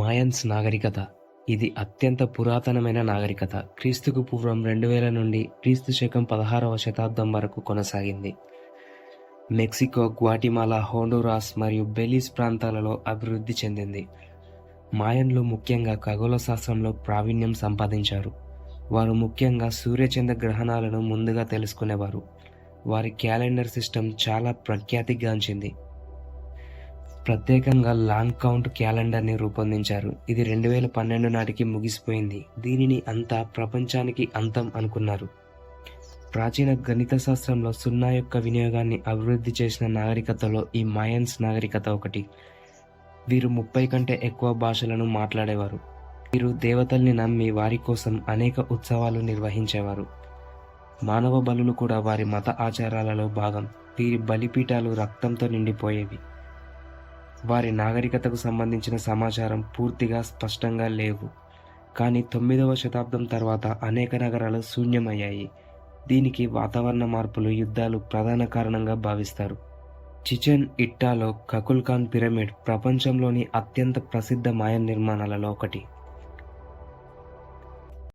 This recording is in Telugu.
మాయన్స్ నాగరికత. ఇది అత్యంత పురాతనమైన నాగరికత. క్రీస్తుకు పూర్వం 2000 నుండి క్రీస్తు శకం 16వ శతాబ్దం వరకు కొనసాగింది. మెక్సికో, గ్వాటిమాలా, హోండురాస్ మరియు బెలీజ్ ప్రాంతాలలో అభివృద్ధి చెందింది. మాయన్లు ముఖ్యంగా ఖగోళ శాస్త్రంలో ప్రావీణ్యం సంపాదించారు. వారు ముఖ్యంగా సూర్యచంద్ర గ్రహణాలను ముందుగా తెలుసుకునేవారు. వారి క్యాలెండర్ సిస్టమ్ చాలా ప్రఖ్యాతిగాంచింది. ప్రత్యేకంగా లాంగ్ కౌంట్ క్యాలెండర్ని రూపొందించారు. ఇది 2012 నాటికి ముగిసిపోయింది. దీనిని అంతా ప్రపంచానికి అంతం అనుకున్నారు. ప్రాచీన గణిత శాస్త్రంలో సున్నా యొక్క వినియోగాన్ని అభివృద్ధి చేసిన నాగరికతలో ఈ మాయన్స్ నాగరికత ఒకటి. వీరు 30 కంటే ఎక్కువ భాషలను మాట్లాడేవారు. వీరు దేవతల్ని నమ్మి వారి కోసం అనేక ఉత్సవాలు నిర్వహించేవారు. మానవ బలులు కూడా వారి మత ఆచారాలలో భాగం. వీరి బలిపీఠాలు రక్తంతో నిండిపోయేవి. వారి నాగరికతకు సంబంధించిన సమాచారం పూర్తిగా స్పష్టంగా లేవు. కానీ 9వ శతాబ్దం తర్వాత అనేక నగరాలు శూన్యమయ్యాయి. దీనికి వాతావరణ మార్పులు, యుద్ధాలు ప్రధాన కారణంగా భావిస్తారు. చిచెన్ ఇట్టాలో కుకుల్కాన్ పిరమిడ్ ప్రపంచంలోని అత్యంత ప్రసిద్ధ మాయన్ నిర్మాణాలలో ఒకటి.